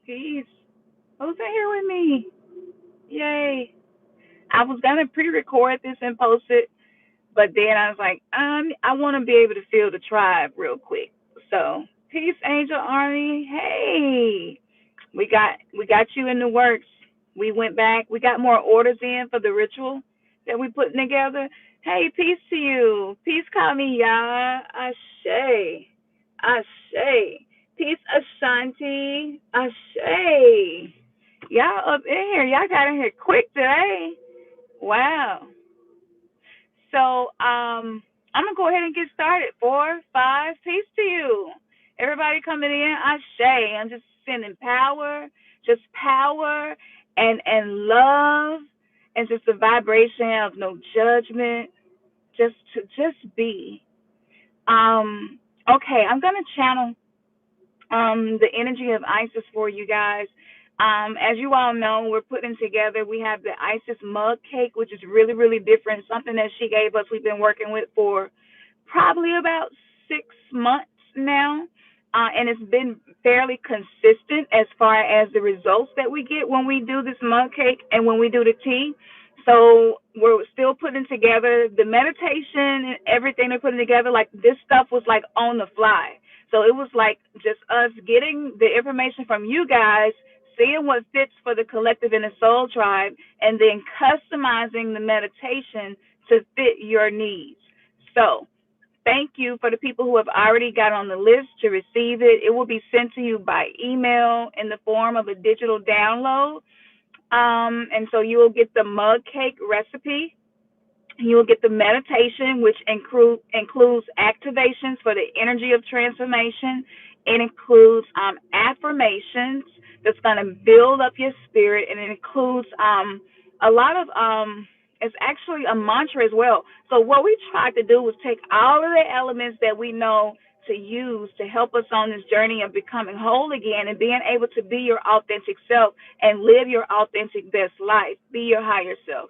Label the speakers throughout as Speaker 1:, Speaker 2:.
Speaker 1: Peace. Who's in here with me? Yay. I was gonna pre-record this and post it, but then I was like, I want to be able to feel the tribe real quick. So, peace, Angel Army. Hey, we got you in the works. We went back. We got more orders in for the ritual that we putting together. Hey, peace to you. Peace, Kami Ya. Ashe. Ashe. Peace, Ashanti. Ashe. Y'all up in here. Y'all got in here quick today. Wow. So I'm gonna go ahead and get started. 4, 5, peace to you. Everybody coming in, I say, I'm just sending power, just power and love, and just a vibration of no judgment, just to just be. Okay, I'm gonna channel the energy of Isis for you guys. As you all know, we're putting together, we have the Isis mug cake, which is really, really different, something that she gave us, we've been working with for probably about 6 months now. And it's been fairly consistent as far as the results that we get when we do this mug cake and when we do the tea. So we're still putting together the meditation and everything they're putting together. Like this stuff was like on the fly. So it was like just us getting the information from you guys, seeing what fits for the collective and the soul tribe, and then customizing the meditation to fit your needs. So thank you for the people who have already got on the list to receive it. It will be sent to you by email in the form of a digital download. And so you will get the mug cake recipe. You will get the meditation, which includes activations for the energy of transformation. It includes affirmations that's going to build up your spirit, and it includes a lot of it's actually a mantra as well. So what we tried to do was take all of the elements that we know to use to help us on this journey of becoming whole again and being able to be your authentic self and live your authentic best life, be your higher self.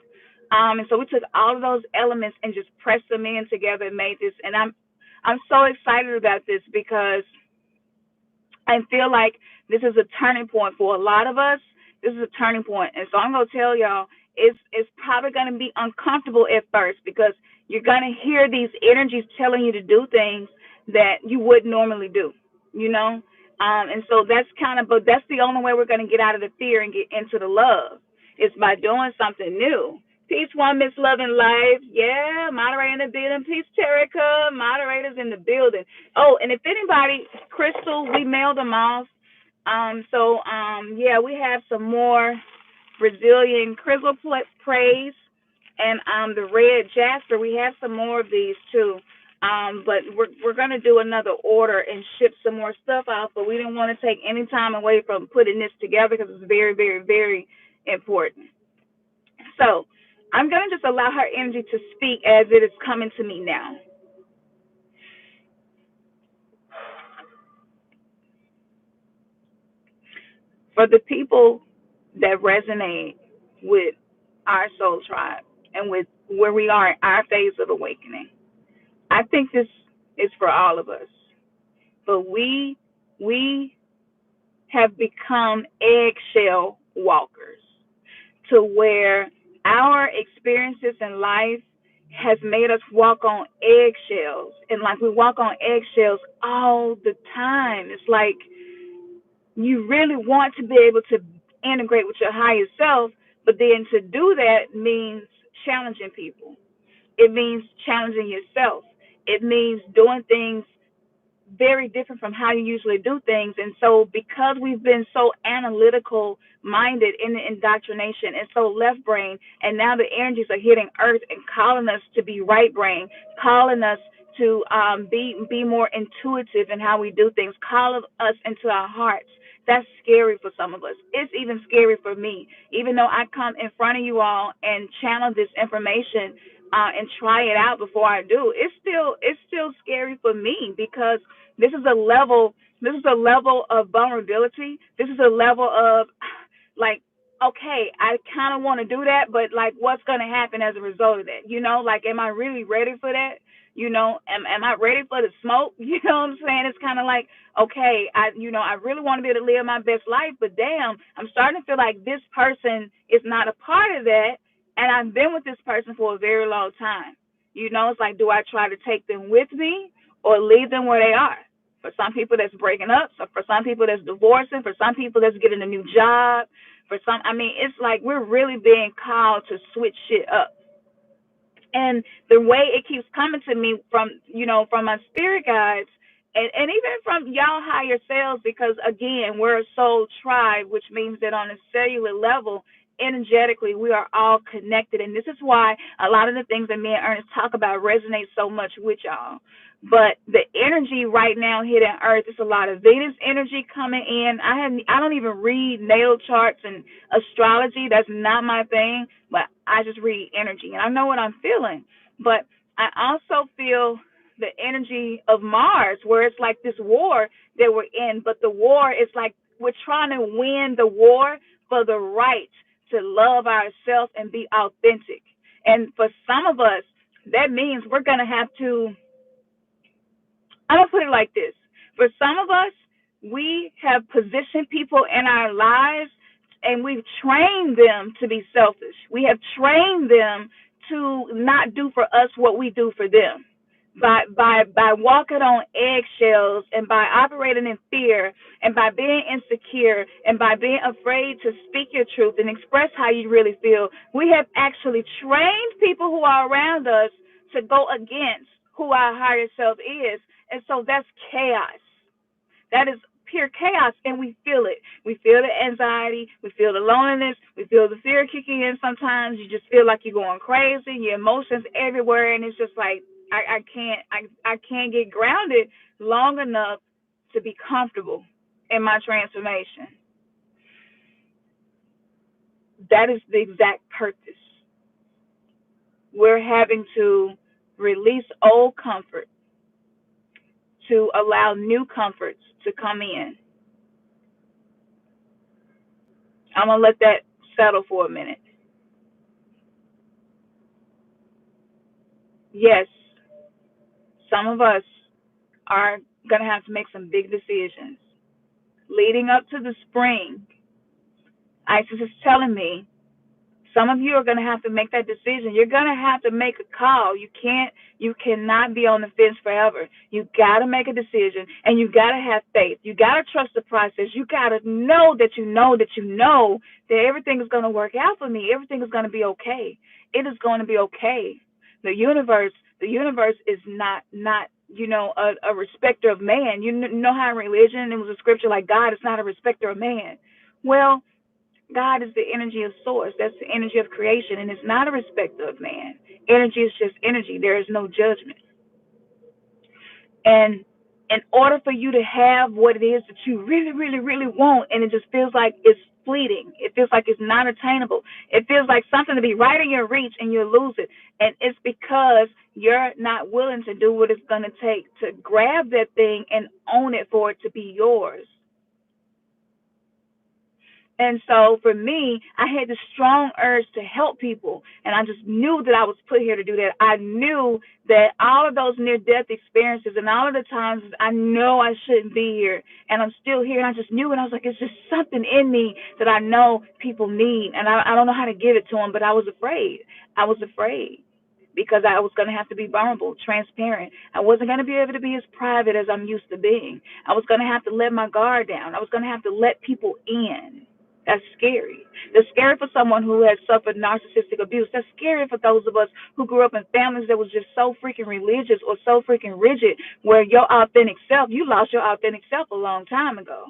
Speaker 1: And so we took all of those elements and just pressed them in together and made this. And I'm so excited about this because I feel like this is a turning point for a lot of us. This is a turning point, and so I'm gonna tell y'all, it's probably gonna be uncomfortable at first because you're gonna hear these energies telling you to do things that you wouldn't normally do, you know. And so that's kind of, but that's the only way we're gonna get out of the fear and get into the love is by doing something new. Peace one, Miss Love and Life. Yeah, moderator in the building. Peace, Terica. Moderators in the building. Oh, and if anybody, Crystal, we mailed them off. Yeah, we have some more Brazilian Crystal praise and the red jasper. We have some more of these too. But we're gonna do another order and ship some more stuff out. But we didn't want to take any time away from putting this together because it's very, very, very important. So I'm gonna just allow her energy to speak as it is coming to me now. For the people that resonate with our soul tribe and with where we are in our phase of awakening, I think this is for all of us. But we have become eggshell walkers to where our experiences in life has made us walk on eggshells, and like we walk on eggshells all the time. It's like you really want to be able to integrate with your higher self, but then to do that means challenging people. It means challenging yourself. It means doing things very different from how you usually do things. And so, because we've been so analytical minded in the indoctrination and so left brain, and now the energies are hitting earth and calling us to be right brain, calling us to be more intuitive in how we do things, calling us into our hearts. That's scary for some of us. It's even scary for me. Even though I come in front of you all and channel this information and try it out before I do, it's still scary for me because this is a level this is a level of vulnerability. This is a level of like, okay, I kind of want to do that, but like, what's going to happen as a result of that? Like, am I really ready for that? Am I ready for the smoke? You know what I'm saying? It's kind of like, okay, I really want to be able to live my best life, but damn, I'm starting to feel like this person is not a part of that, and I've been with this person for a very long time. It's like, do I try to take them with me or leave them where they are? For some people, that's breaking up. So for some people, that's divorcing. For some people, that's getting a new job. For some, I mean, it's like we're really being called to switch shit up. And the way it keeps coming to me from my spirit guides, and even from y'all higher selves, because again, we're a soul tribe, which means that on a cellular level, energetically, we are all connected. And this is why a lot of the things that me and Ernest talk about resonate so much with y'all. But the energy right now hitting Earth is a lot of Venus energy coming in. I don't even read natal charts and astrology. That's not my thing. But I just read energy, and I know what I'm feeling. But I also feel the energy of Mars, where it's like this war that we're in. But the war is like we're trying to win the war for the right to love ourselves and be authentic. And for some of us, that means we're going to have to, I'm going to put it like this. For some of us, we have positioned people in our lives and we've trained them to be selfish. We have trained them to not do for us what we do for them. By walking on eggshells and by operating in fear and by being insecure and by being afraid to speak your truth and express how you really feel, we have actually trained people who are around us to go against who our higher self is. And so that's chaos. That is pure chaos, and we feel it. We feel the anxiety, we feel the loneliness, we feel the fear kicking in. Sometimes you just feel like you're going crazy, your emotions everywhere, and it's just like I can't get grounded long enough to be comfortable in my transformation. That is the exact purpose. We're having to release old comfort to allow new comforts to come in. I'm going to let that settle for a minute. Yes, some of us are going to have to make some big decisions. Leading up to the spring, Isis is telling me some of you are going to have to make that decision. You're going to have to make a call. You cannot be on the fence forever. You got to make a decision, and you got to have faith. You got to trust the process. You got to know that you know that you know that everything is going to work out for me. Everything is going to be okay. It is going to be okay. The universe is not a respecter of man. You know how in religion it was a scripture like God is not a respecter of man. Well, God is the energy of source. That's the energy of creation, and it's not a respecter of man. Energy is just energy. There is no judgment. And in order for you to have what it is that you really, really, really want, and it just feels like it's fleeting, it feels like it's not attainable, it feels like something to be right in your reach and you lose it. And it's because you're not willing to do what it's going to take to grab that thing and own it for it to be yours. And so for me, I had this strong urge to help people. And I just knew that I was put here to do that. I knew that all of those near death experiences and all of the times I know I shouldn't be here and I'm still here. And I just knew it. I was like, it's just something in me that I know people need. And I don't know how to give it to them, but I was afraid. I was afraid because I was going to have to be vulnerable, transparent. I wasn't going to be able to be as private as I'm used to being. I was going to have to let my guard down. I was going to have to let people in. That's scary. That's scary for someone who has suffered narcissistic abuse. That's scary for those of us who grew up in families that was just so freaking religious or so freaking rigid, where your authentic self, you lost your authentic self a long time ago.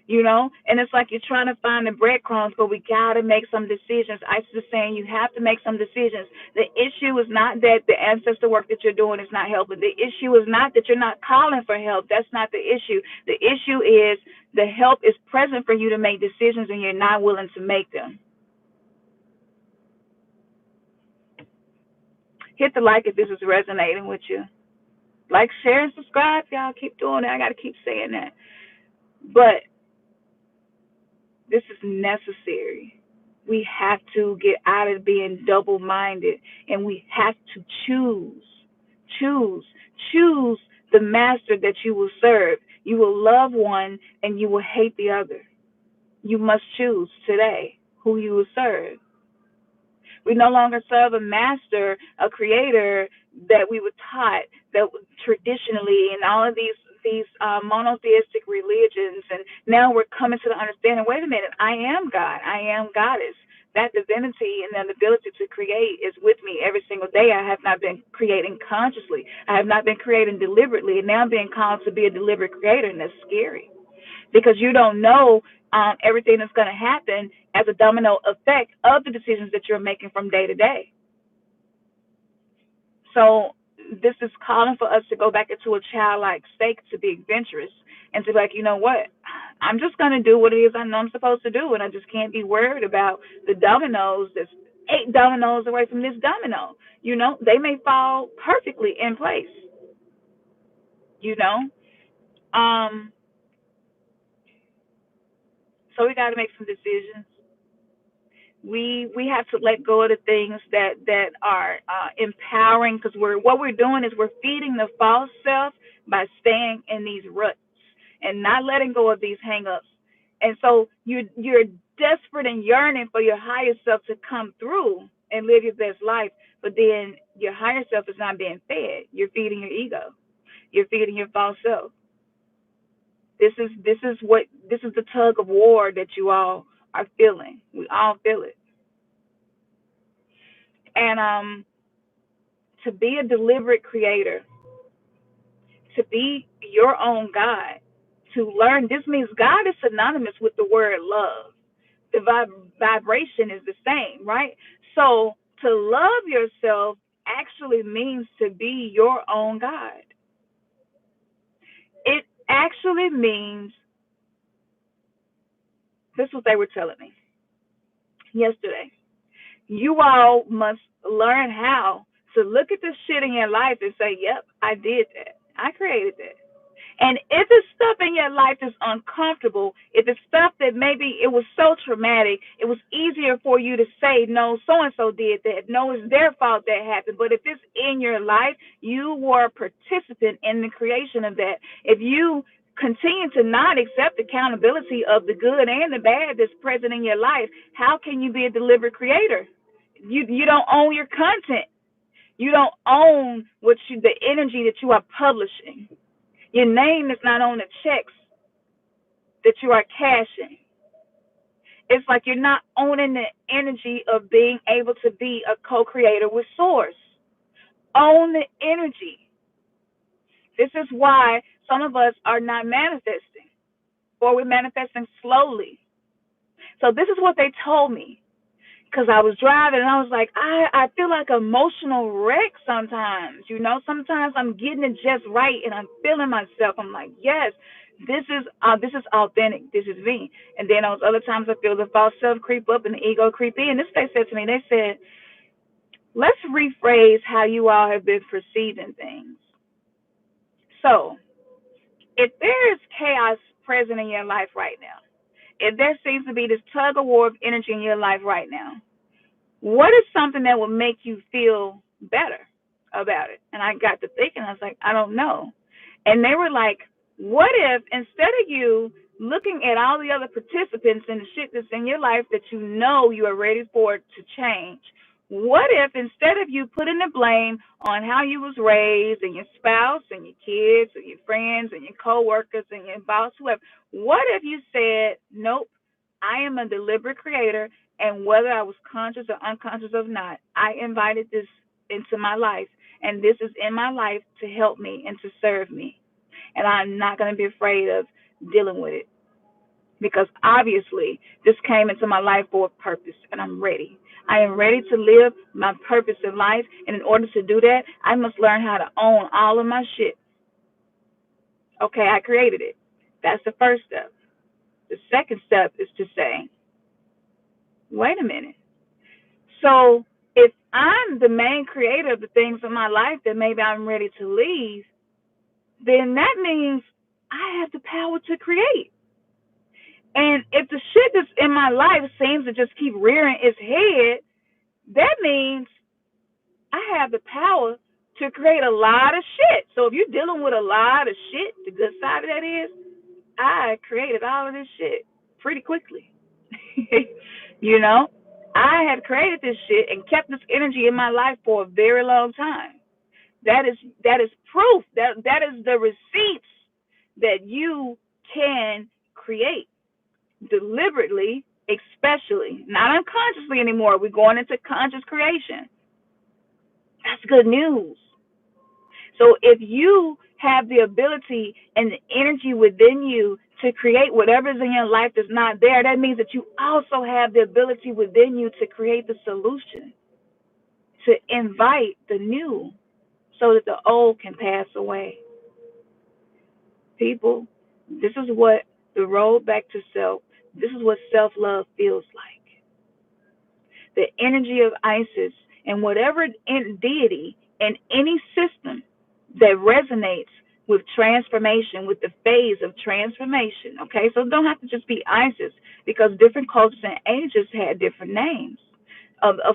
Speaker 1: And it's like you're trying to find the breadcrumbs, but we got to make some decisions. Isis is saying you have to make some decisions. The issue is not that the ancestor work that you're doing is not helping. The issue is not that you're not calling for help. That's not the issue. The issue is the help is present for you to make decisions and you're not willing to make them. Hit the like if this is resonating with you. Like, share, and subscribe. Y'all keep doing that. I got to keep saying that. But this is necessary. We have to get out of being double minded and we have to choose, choose the master that you will serve. You will love one and you will hate the other. You must choose today who you will serve. We no longer serve a master, a creator that we were taught that traditionally in all of these monotheistic religions, and now we're coming to the understanding. Wait a minute, I am God. I am Goddess. That divinity and that ability to create is with me every single day. I have not been creating consciously. I have not been creating deliberately, and now I'm being called to be a deliberate creator, and that's scary because you don't know everything that's going to happen as a domino effect of the decisions that you're making from day to day. So this is calling for us to go back into a childlike state, to be adventurous and to be like, you know what? I'm just going to do what it is I know I'm supposed to do, and I just can't be worried about the dominoes that's 8 dominoes away from this domino. They may fall perfectly in place, you know? So we got to make some decisions. We have to let go of the things that are empowering, because what we're doing is we're feeding the false self by staying in these ruts and not letting go of these hangups. And so you're desperate and yearning for your higher self to come through and live your best life, but then your higher self is not being fed. You're feeding your ego. You're feeding your false self. This is the tug of war that you all are feeling. We all feel it. And to be a deliberate creator, to be your own God, to learn, this means God is synonymous with the word love. The vibration is the same, right? So to love yourself actually means to be your own God. It actually means, this is what they were telling me yesterday. You all must learn how to look at the shit in your life and say, yep, I did that. I created that. And if it's stuff in your life that's uncomfortable, if it's stuff that maybe it was so traumatic, it was easier for you to say, no, so-and-so did that. No, it's their fault that happened. But if it's in your life, you were a participant in the creation of that. If you continue to not accept accountability of the good and the bad that's present in your life, how can you be a deliberate creator? You don't own your content. You don't own the energy that you are publishing. Your name is not on the checks that you are cashing. It's like you're not owning the energy of being able to be a co-creator with Source. Own the energy. This is why some of us are not manifesting, or we're manifesting slowly. So this is what they told me, because I was driving and I was like, I feel like an emotional wreck sometimes. Sometimes I'm getting it just right and I'm feeling myself. I'm like, yes, this is authentic. This is me. And then those other times I feel the false self creep up and the ego creep in. This they said to me, they said, let's rephrase how you all have been perceiving things. So if there is chaos present in your life right now, if there seems to be this tug of war of energy in your life right now, what is something that will make you feel better about it? And I got to thinking, I was like, I don't know. And they were like, what if instead of you looking at all the other participants and the shit that's in your life that you know you are ready for it to change, what if instead of you putting the blame on how you was raised and your spouse and your kids and your friends and your coworkers and your boss, whoever, what if you said, nope, I am a deliberate creator, and whether I was conscious or unconscious or not, I invited this into my life, and this is in my life to help me and to serve me, and I'm not going to be afraid of dealing with it. because obviously this came into my life for a purpose, and I'm ready. I am ready to live my purpose in life, and in order to do that, I must learn how to own all of my shit. Okay, I created it. That's the first step. The second step is to say, wait a minute. So if I'm the main creator of the things in my life that maybe I'm ready to leave, then that means I have the power to create. And if the shit that's in my life seems to just keep rearing its head, that means I have the power to create a lot of shit. So if you're dealing with a lot of shit, the good side of that is I created all of this shit pretty quickly. you know, I have created this shit and kept this energy in my life for a very long time. That is proof. That is the receipts that you can create deliberately, especially not unconsciously anymore. We're going into conscious creation. That's good news. So if you have the ability and the energy within you to create whatever's in your life that's not there, that means that you also have the ability within you to create the solution, to invite the new so that the old can pass away. People, this is what the road back to self, this is what self love feels like. The energy of Isis and whatever deity in any system that resonates with transformation, with the phase of transformation. Okay, so it don't have to just be Isis, because different cultures and ages had different names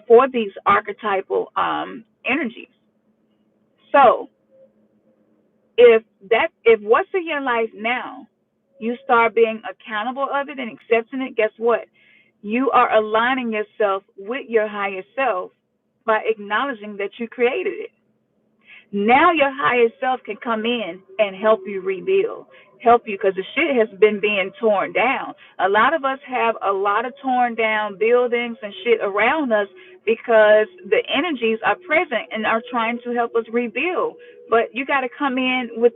Speaker 1: for these archetypal energies. So if what's in your life now, you start being accountable of it and accepting it, guess what? You are aligning yourself with your higher self by acknowledging that you created it. Now your higher self can come in and help you rebuild, help you, because the shit has been being torn down. A lot of us have a lot of torn down buildings and shit around us because the energies are present and are trying to help us rebuild. But you got to come in with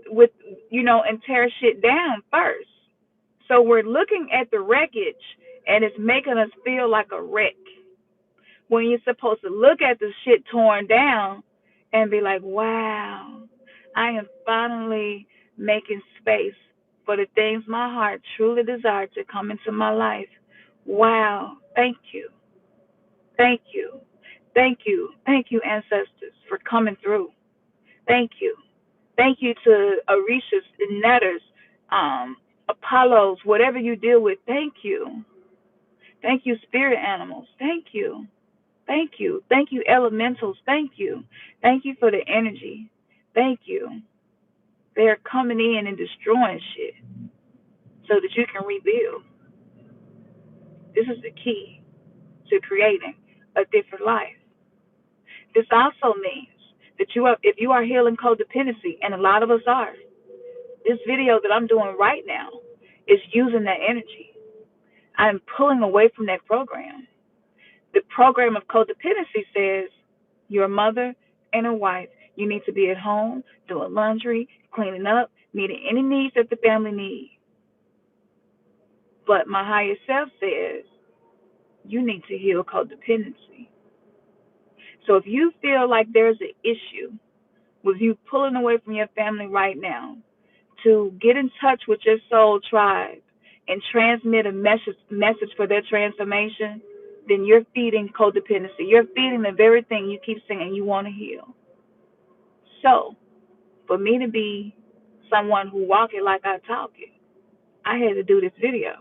Speaker 1: and tear shit down first. So we're looking at the wreckage and it's making us feel like a wreck, when you're supposed to look at the shit torn down and be like, wow, I am finally making space for the things my heart truly desired to come into my life. Wow, thank you. Thank you. Thank you. Thank you, ancestors, for coming through. Thank you. Thank you to Orishas and Netters, Apollos, whatever you deal with. Thank you. Thank you, spirit animals. Thank you. Thank you. Thank you, elementals. Thank you. Thank you for the energy. Thank you. They're coming in and destroying shit so that you can rebuild. This is the key to creating a different life. This also means that if you are healing codependency, and a lot of us are, this video that I'm doing right now is using that energy. I'm pulling away from that program. The program of codependency says you're a mother and a wife. You need to be at home, doing laundry, cleaning up, meeting any needs that the family needs. But my higher self says you need to heal codependency. So if you feel like there's an issue with you pulling away from your family right now, to get in touch with your soul tribe and transmit a message for their transformation, then you're feeding codependency. You're feeding the very thing you keep saying you want to heal. So, for me to be someone who walk it like I talk it, I had to do this video.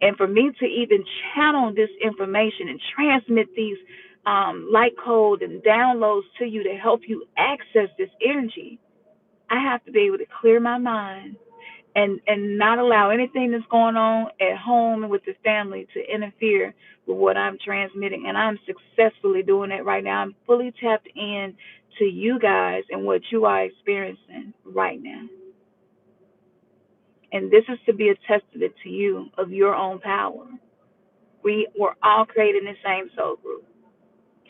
Speaker 1: And for me to even channel this information and transmit these light code and downloads to you to help you access this energy, I have to be able to clear my mind and not allow anything that's going on at home and with the family to interfere with what I'm transmitting. And I'm successfully doing it right now. I'm fully tapped in to you guys and what you are experiencing right now. And this is to be a testament to you of your own power. We were all created in the same soul group.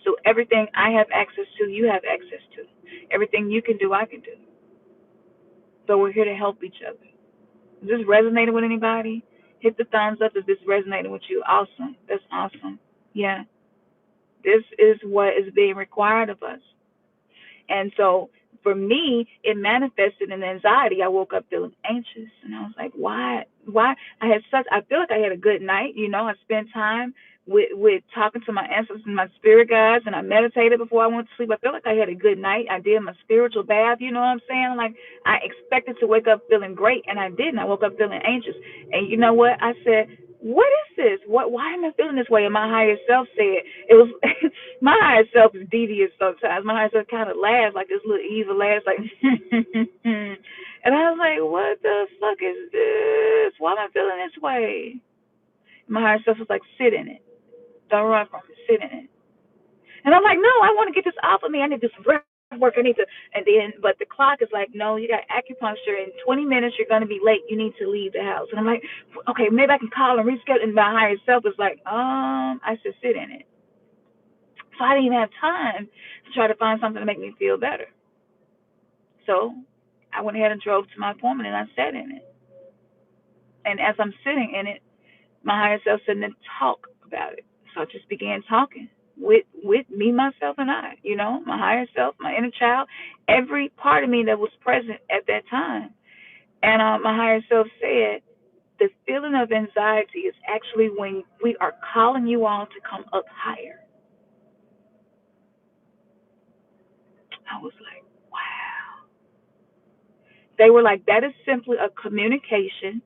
Speaker 1: So everything I have access to, you have access to. Everything you can do, I can do. So we're here to help each other. Is this resonating with anybody? Hit the thumbs up if this resonating with you. Awesome. That's awesome. Yeah. This is what is being required of us. And so for me, it manifested in anxiety. I woke up feeling anxious, and I was like, why? Why? I feel like I had a good night. I spent time with talking to my ancestors and my spirit guides, and I meditated before I went to sleep. I feel like I had a good night. I did my spiritual bath. You know what I'm saying? Like, I expected to wake up feeling great, and I didn't. I woke up feeling anxious. And you know what? I said, what is this? Why am I feeling this way? And my higher self said, it was my higher self is devious sometimes. My higher self kind of laughs like this little evil laugh, like, and I was like, what the fuck is this? Why am I feeling this way? My higher self was like, sit in it. Don't run from it. Sit in it. And I'm like, no, I want to get this off of me. I need to do some breath work. I need to, but the clock is like, no, you got acupuncture. In 20 minutes, you're going to be late. You need to leave the house. And I'm like, okay, maybe I can call and reschedule. And my higher self is like, I should sit in it. So I didn't even have time to try to find something to make me feel better. So I went ahead and drove to my appointment and I sat in it. And as I'm sitting in it, my higher self said, then talk about it. So I just began talking with me, myself, and I. My higher self, my inner child, every part of me that was present at that time. And my higher self said, the feeling of anxiety is actually when we are calling you all to come up higher. I was like, wow. They were like, that is simply a communication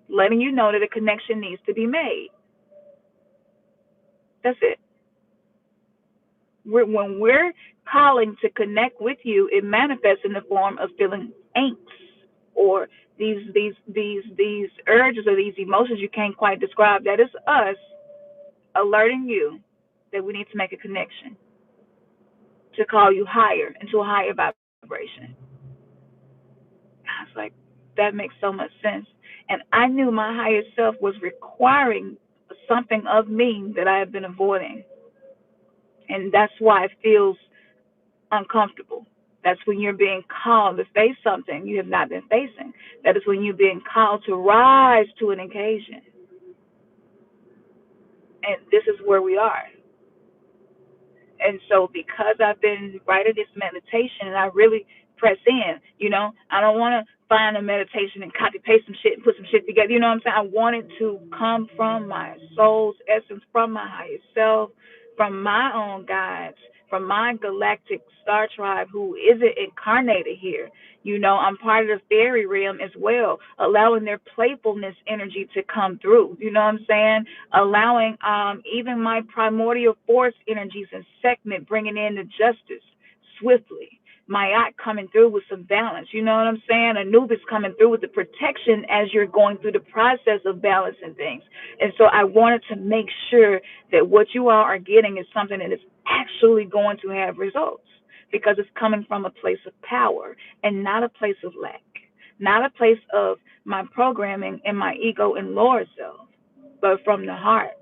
Speaker 1: letting you know that a connection needs to be made. That's it. When we're calling to connect with you, it manifests in the form of feeling angst or these urges or these emotions you can't quite describe. That is us alerting you that we need to make a connection to call you higher into a higher vibration. I was like, that makes so much sense. And I knew my higher self was requiring something of me that I have been avoiding. And that's why it feels uncomfortable. That's when you're being called to face something you have not been facing. That is when you're being called to rise to an occasion. And this is where we are. And so because I've been writing this meditation and I really press in, I don't want to find a meditation and copy paste some shit and put some shit together. You know what I'm saying? I want it to come from my soul's essence, from my higher self, from my own guides, from my galactic star tribe who isn't incarnated here. I'm part of the fairy realm as well, allowing their playfulness energy to come through. You know what I'm saying? Allowing even my primordial force energies and segment, bringing in the justice swiftly. Ma'at coming through with some balance. You know what I'm saying? Anubis coming through with the protection as you're going through the process of balancing things. And so I wanted to make sure that what you all are getting is something that is actually going to have results, because it's coming from a place of power and not a place of lack, not a place of my programming and my ego and lower self, but from the heart,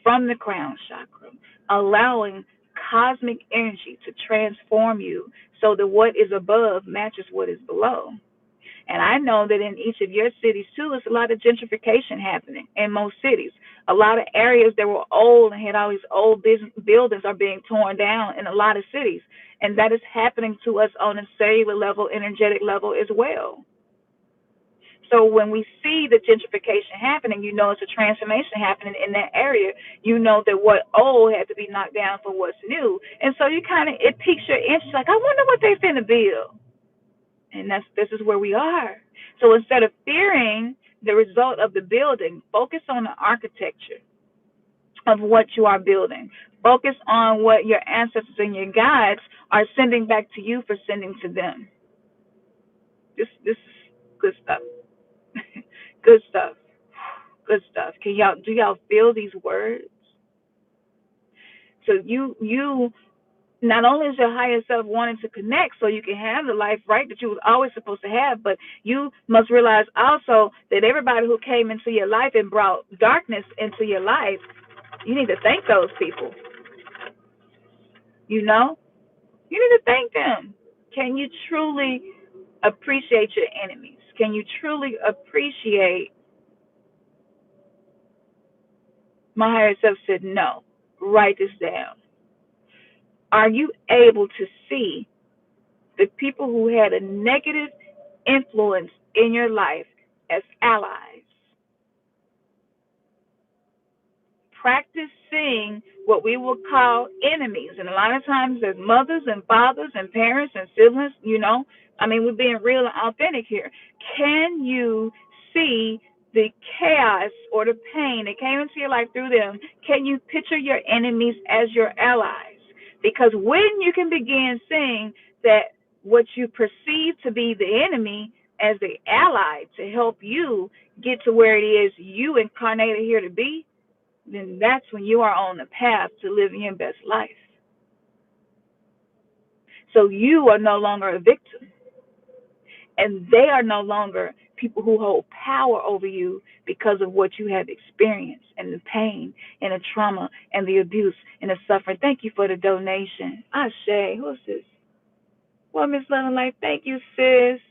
Speaker 1: from the crown chakra, allowing cosmic energy to transform you so that what is above matches what is below. And I know that in each of your cities, too, there's a lot of gentrification happening in most cities. A lot of areas that were old and had all these old buildings are being torn down in a lot of cities. And that is happening to us on a cellular level, energetic level as well. So when we see the gentrification happening, it's a transformation happening in that area. That what old had to be knocked down for what's new. And so it piques your interest, like, I wonder what they finna build. And this is where we are. So instead of fearing the result of the building, focus on the architecture of what you are building. Focus on what your ancestors and your guides are sending back to you for sending to them. This is good stuff. Good stuff. Good stuff. Do y'all feel these words? So you not only is your higher self wanting to connect so you can have the life, right, that you was always supposed to have, but you must realize also that everybody who came into your life and brought darkness into your life, you need to thank those people. You need to thank them. Can you truly appreciate your enemies? Can you truly appreciate My higher self said, no, write this down. Are you able to see the people who had a negative influence in your life as allies? Practice seeing what we will call enemies. And a lot of times there's mothers and fathers and parents and siblings, I mean, we're being real and authentic here. Can you see the chaos or the pain that came into your life through them? Can you picture your enemies as your allies? Because when you can begin seeing that what you perceive to be the enemy as the ally to help you get to where it is you incarnated here to be, then that's when you are on the path to living your best life. So you are no longer a victim, and they are no longer people who hold power over you because of what you have experienced and the pain and the trauma and the abuse and the suffering. Thank you for the donation. Ashe, who's this? Well, Miss Lennon, like, thank you, sis.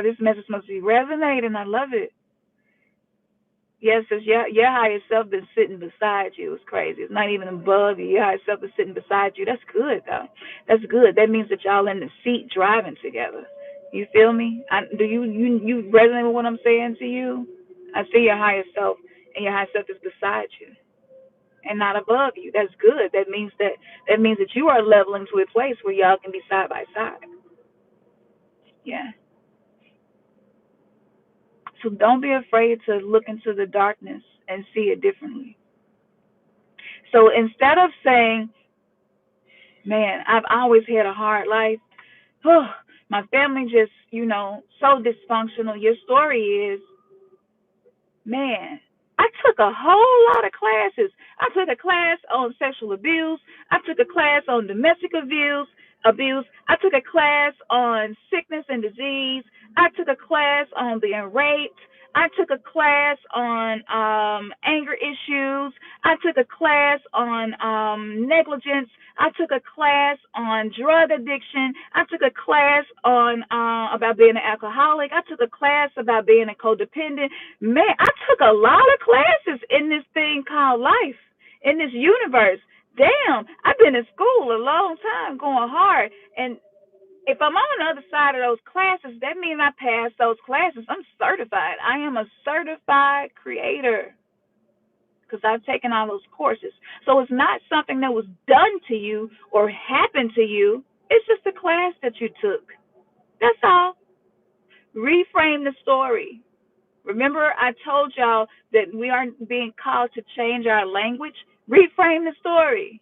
Speaker 1: This message must be resonating. I love it. Yes, it's your higher self been sitting beside you. It's crazy. It's not even above you. Your higher self is sitting beside you. That's good, though. That's good. That means that y'all in the seat driving together. You feel me? Do you resonate with what I'm saying to you? I see your higher self, and your higher self is beside you and not above you. That's good. That means that you are leveling to a place where y'all can be side by side. Yeah. So don't be afraid to look into the darkness and see it differently. So instead of saying, man, I've always had a hard life. Oh, my family just, so dysfunctional. Your story is, man, I took a whole lot of classes. I took a class on sexual abuse. I took a class on domestic abuse. I took a class on sickness and disease. I took a class on being raped. I took a class on anger issues. I took a class on negligence. I took a class on drug addiction. I took a class on about being an alcoholic. I took a class about being a codependent. Man, I took a lot of classes in this thing called life, in this universe. Damn, I've been in school a long time going hard. And if I'm on the other side of those classes, that means I passed those classes. I'm certified. I am a certified creator because I've taken all those courses. So it's not something that was done to you or happened to you. It's just a class that you took. That's all. Reframe the story. Remember, I told y'all that we aren't being called to change our language. Reframe the story.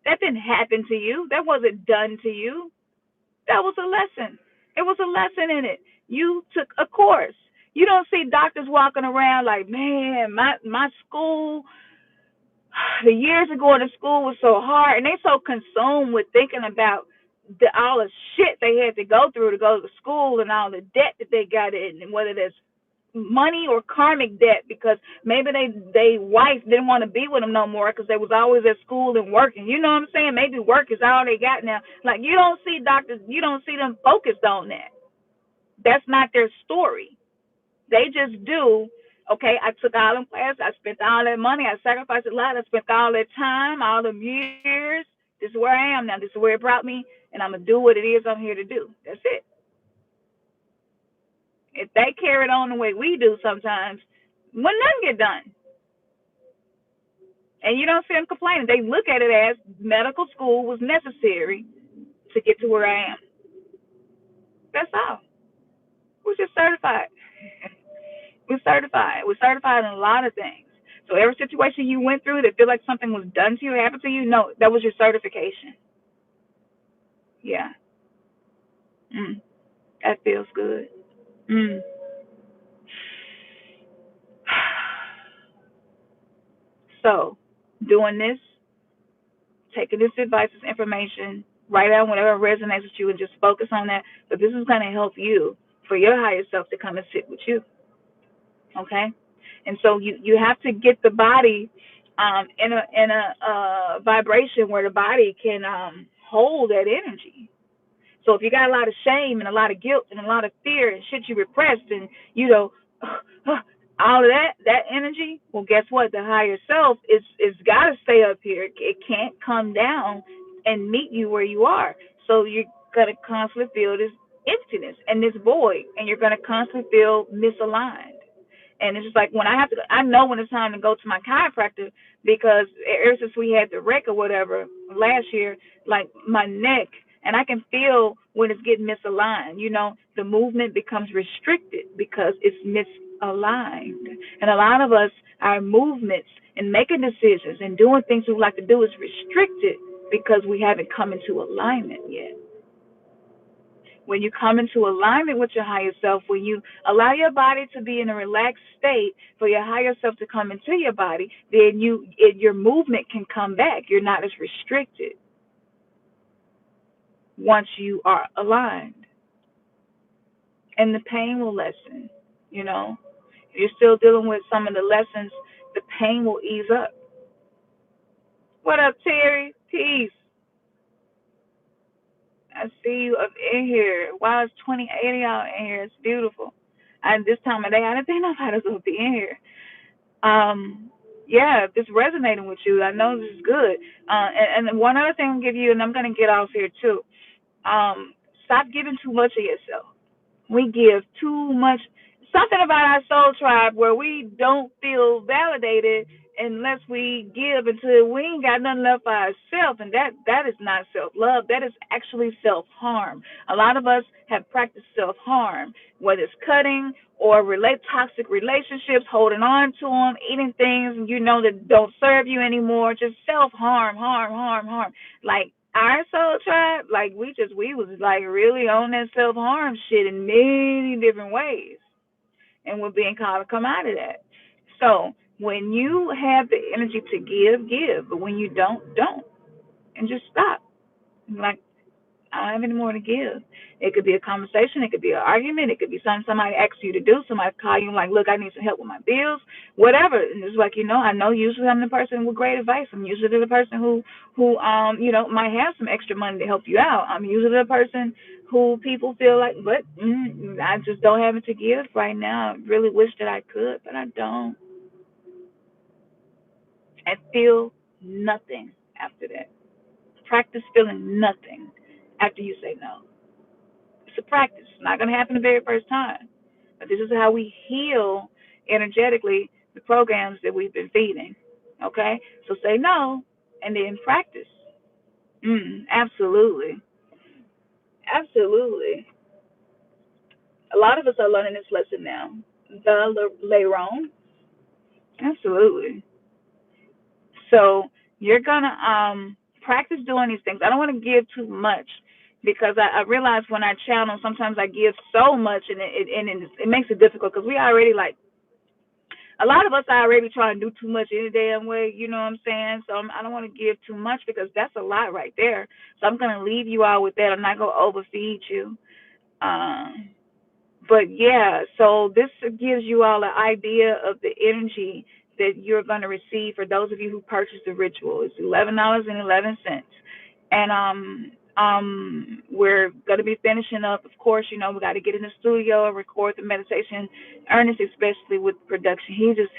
Speaker 1: That didn't happen to you. That wasn't done to you. That was a lesson. It was a lesson in it. You took a course. You don't see doctors walking around like, man, my school, the years of going to school was so hard, and they so consumed with thinking about all the shit they had to go through to go to school and all the debt that they got in, and whether that's money or karmic debt because maybe they wife didn't want to be with them no more because they was always at school and working. You know what I'm saying? Maybe work is all they got now. Like, you don't see doctors, you don't see them focused on that. That's not their story. They just do. Okay, I took all them classes, I spent all that money, I sacrificed a lot, I spent all that time, all them years. This is where I am now. This is where it brought me, and I'm gonna do what it is I'm here to do. That's it. If they carried on the way we do sometimes, when nothing get done. And you don't see them complaining. They look at it as medical school was necessary to get to where I am. That's all. We're just certified. We're certified. We're certified in a lot of things. So every situation you went through that feel like something was done to you, happened to you, no, that was your certification. Yeah. Mm. That feels good. Mm. So, doing this, taking this advice, this information, write out whatever resonates with you and just focus on that. But this is going to help you for your higher self to come and sit with you. Okay? And so you have to get the body in a vibration where the body can hold that energy. So if you got a lot of shame and a lot of guilt and a lot of fear and shit you repressed and All of that energy, well, guess what? The higher self is got to stay up here. It can't come down and meet you where you are. So you're gonna constantly feel this emptiness and this void, and you're gonna constantly feel misaligned. And it's just like when I have to, I know when it's time to go to my chiropractor because ever since we had the wreck or whatever last year, like my neck, and I can feel when it's getting misaligned. The movement becomes restricted because it's misaligned. And a lot of us, our movements and making decisions and doing things we like to do is restricted because we haven't come into alignment yet. When you come into alignment with your higher self, when you allow your body to be in a relaxed state for your higher self to come into your body, then your movement can come back. You're not as restricted once you are aligned, and the pain will lessen. You know, if you're still dealing with some of the lessons, the pain will ease up. What up, Terry? Peace. I see you up in here. Wow, it's 28 y'all in here. It's beautiful. And this time of day, I didn't think nobody was gonna be in here. Yeah, if it's resonating with you, I know this is good. And one other thing I'll give you, and I'm gonna get off here too. Stop giving too much of yourself. We give too much. Something about our soul tribe where we don't feel validated unless we give until we ain't got nothing left for ourselves, and that is not self love. That is actually self harm. A lot of us have practiced self harm, whether it's cutting or toxic relationships, holding on to them, eating things that don't serve you anymore, just self harm, harm. Like our soul tribe, like we was like really on that self harm shit in many different ways, and we're being called to come out of that. So when you have the energy to give, but when you don't, and just stop. Like, I don't have any more to give. It could be a conversation. It could be an argument. It could be something somebody asks you to do. Somebody call you like, look, I need some help with my bills, whatever. And it's like, I know usually I'm the person with great advice. I'm usually the person who might have some extra money to help you out. I'm usually the person who people feel like, but I just don't have it to give right now. I really wish that I could, but I don't. I feel nothing after that. Practice feeling nothing after you say no. It's a practice. It's not going to happen the very first time. But this is how we heal energetically the programs that we've been feeding. Okay? So say no and then practice. Absolutely. Absolutely. A lot of us are learning this lesson now. The Leiron. Absolutely. So you're gonna practice doing these things. I don't want to give too much because I realize when I channel, sometimes I give so much and it makes it difficult because we already like a lot of us are already trying to do too much any damn way. You know what I'm saying? So I don't want to give too much because that's a lot right there. So I'm gonna leave you all with that. I'm not gonna overfeed you. Um, but yeah, so this gives you all an idea of the energy that you're going to receive for those of you who purchase the ritual. It's $11.11, and we're going to be finishing up. Of course, we got to get in the studio and record the meditation. Ernest, especially with production,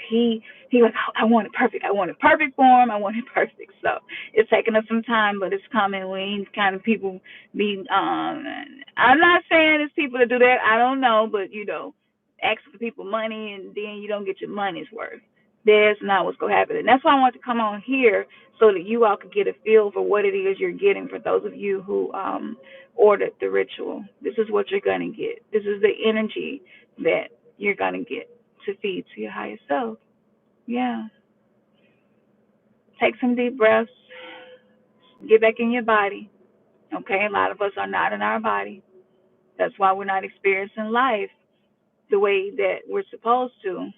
Speaker 1: he like, I want it perfect. I want it perfect for him. I want it perfect. So it's taking us some time, but it's coming. We ain't kind of people be. I'm not saying it's people that do that. I don't know, but asking for people money and then you don't get your money's worth. That's not what's going to happen. And that's why I want to come on here so that you all could get a feel for what it is you're getting for those of you who ordered the ritual. This is what you're going to get. This is the energy that you're going to get to feed to your higher self. Yeah. Take some deep breaths. Get back in your body. Okay? A lot of us are not in our body. That's why we're not experiencing life the way that we're supposed to.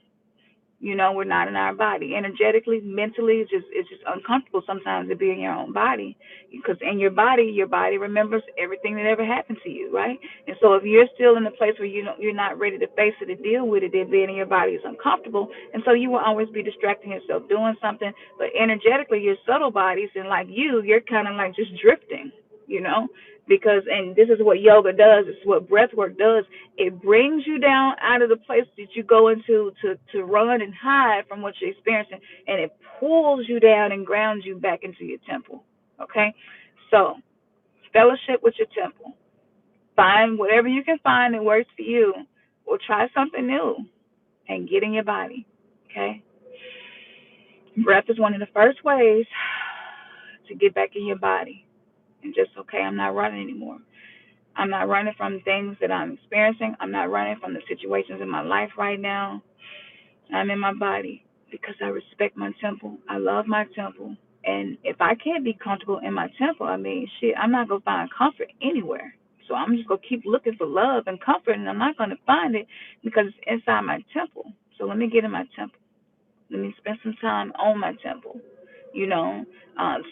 Speaker 1: We're not in our body. Energetically, mentally, it's just uncomfortable sometimes to be in your own body. Because in your body remembers everything that ever happened to you, right? And so if you're still in a place where you're not ready to face it and deal with it, then being in your body is uncomfortable. And so you will always be distracting yourself doing something. But energetically, your subtle bodies and like you're kind of like just drifting. you know, because, and this is what yoga does, it's what breath work does. It brings you down out of the place that you go into to run and hide from what you're experiencing, and it pulls you down and grounds you back into your temple. Okay? So, fellowship with your temple. Find whatever you can find that works for you, or try something new and get in your body. Okay? Breath is one of the first ways to get back in your body. And just, okay, I'm not running anymore. I'm not running from things that I'm experiencing. I'm not running from the situations in my life right now. I'm in my body because I respect my temple. I love my temple. And if I can't be comfortable in my temple, I mean, shit, I'm not going to find comfort anywhere. So I'm just going to keep looking for love and comfort, and I'm not going to find it because it's inside my temple. So let me get in my temple. Let me spend some time on my temple. You know,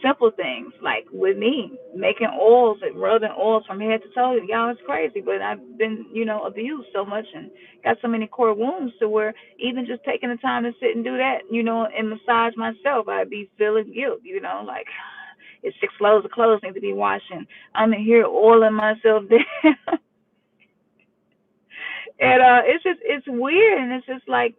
Speaker 1: simple things like with me making oils and rubbing oils from head to toe. Y'all, it's crazy, but I've been, abused so much and got so many core wounds to where even just taking the time to sit and do that, and massage myself, I'd be feeling guilt. Like it's 6 loads of clothes need to be washing. I'm in here oiling myself down. And it's weird, and it's just like,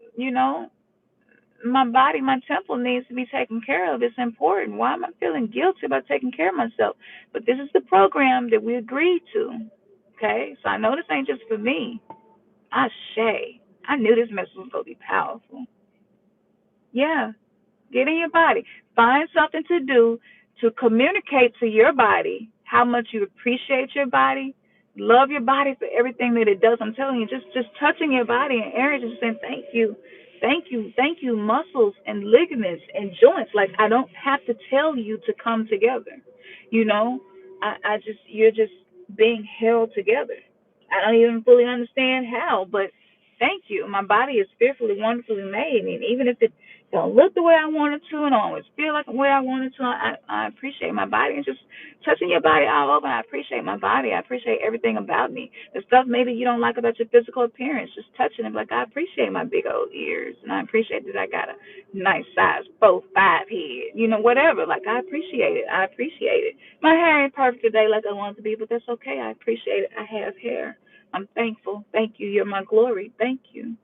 Speaker 1: my body, my temple needs to be taken care of. It's important. Why am I feeling guilty about taking care of myself? But this is the program that we agreed to. Okay? So I know this ain't just for me. I knew this message was going to be powerful. Yeah. Get in your body. Find something to do to communicate to your body how much you appreciate your body. Love your body for everything that it does. I'm telling you, just touching your body and areas, just saying thank you, muscles and ligaments and joints. Like I don't have to tell you to come together. You know, you're just being held together. I don't even fully understand how, but thank you. My body is fearfully, wonderfully made, and even if it don't look the way I want it to, and don't always feel like the way I want it to, I appreciate my body, and just touching your body all over. I appreciate my body. I appreciate everything about me. The stuff maybe you don't like about your physical appearance, just touching it, like I appreciate my big old ears, and I appreciate that I got a nice size 4'5" head, whatever. Like I appreciate it. I appreciate it. My hair ain't perfect today like I want it to be, but that's okay. I appreciate it. I have hair. I'm thankful. Thank you. You're my glory. Thank you.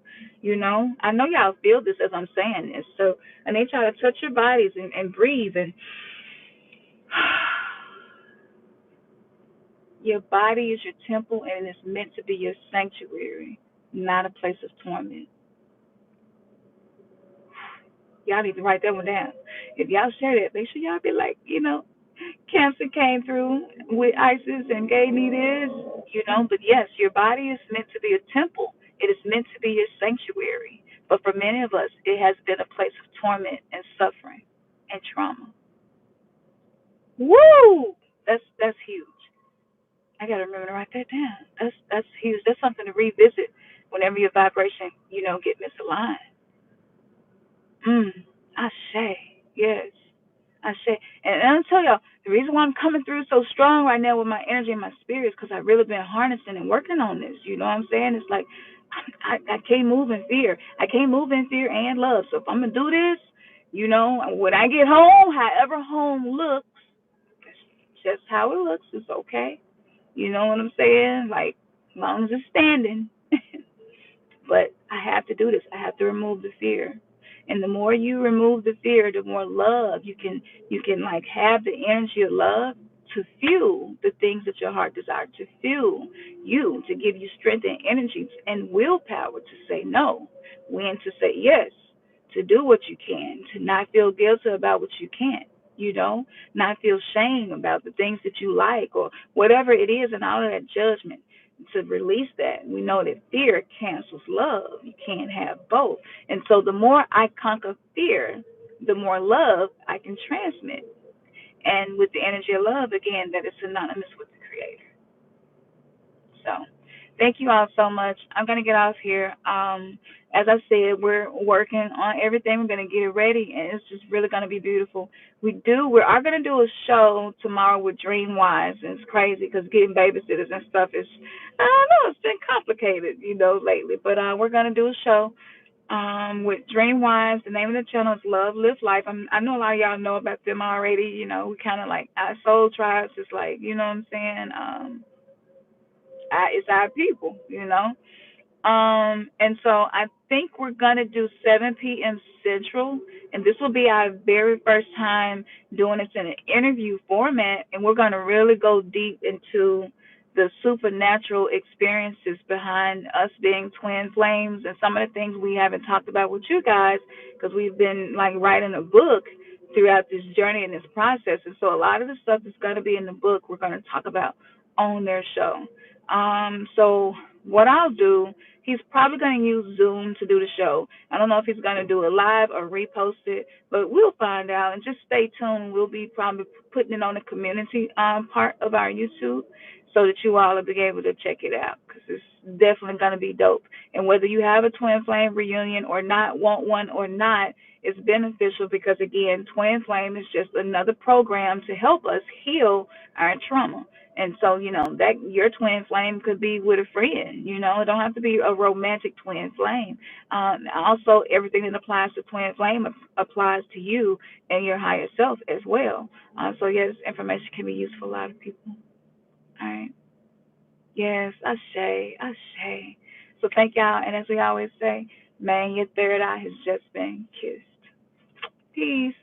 Speaker 1: I know y'all feel this as I'm saying this. So I need y'all to touch your bodies and breathe. And your body is your temple, and it's meant to be your sanctuary, not a place of torment. Y'all need to write that one down. If y'all share that, make sure y'all be like, Cancer came through with Isis and gave me this, But yes, your body is meant to be a temple. It is meant to be your sanctuary. But for many of us, it has been a place of torment and suffering and trauma. Woo! That's huge. I gotta remember to write that down. That's huge. That's something to revisit whenever your vibration, get misaligned. I say yes. I say, and I'll tell y'all, the reason why I'm coming through so strong right now with my energy and my spirit is because I've really been harnessing and working on this. You know what I'm saying? It's like I can't move in fear. I can't move in fear and love. So if I'm gonna do this, when I get home, however home looks, it's just how it looks. It's okay. You know what I'm saying? Like, as long as it's standing. But I have to do this. I have to remove the fear. And the more you remove the fear, the more love you can like have the energy of love to fuel the things that your heart desires, to fuel you, to give you strength and energy and willpower to say no, when to say yes, to do what you can, to not feel guilty about what you can't, not feel shame about the things that you like or whatever it is, and all of that judgment, to release that. We know that fear cancels love. You can't have both. And so the more I conquer fear, the more love I can transmit. And with the energy of love, again, that is synonymous with the Creator. So thank you all so much. I'm going to get off here. As I said, we're working on everything. We're going to get it ready, and it's just really going to be beautiful. We are going to do a show tomorrow with Dreamwise, and it's crazy because getting babysitters and stuff is, I don't know, it's been complicated, lately. But we're going to do a show. with Dreamwise. The name of the channel is Love Live Life. I know a lot of y'all know about them already. You know, we kind of like our soul tribes. It's like, you know what I'm saying? It's our people. You know. And so I think we're gonna do 7 p.m. Central, and this will be our very first time doing this in an interview format, and we're gonna really go deep into the supernatural experiences behind us being twin flames and some of the things we haven't talked about with you guys because we've been like writing a book throughout this journey and this process, and so a lot of the stuff that's gonna be in the book we're gonna talk about on their show. So what I'll do, he's probably going to use Zoom to do the show. I don't know if he's going to do it live or repost it, but we'll find out. And just stay tuned. We'll be probably putting it on the community part of our YouTube so that you all will be able to check it out because it's definitely going to be dope. And whether you have a twin flame reunion or not, want one or not, it's beneficial because, again, Twin Flame is just another program to help us heal our trauma. And so, you know, that your twin flame could be with a friend, you know, it don't have to be a romantic twin flame. Also, everything that applies to twin flame applies to you and your higher self as well. So, yes, information can be used for a lot of people. All right. Yes, Ashe, Ashe. So, thank y'all. And as we always say, man, your third eye has just been kissed. Peace.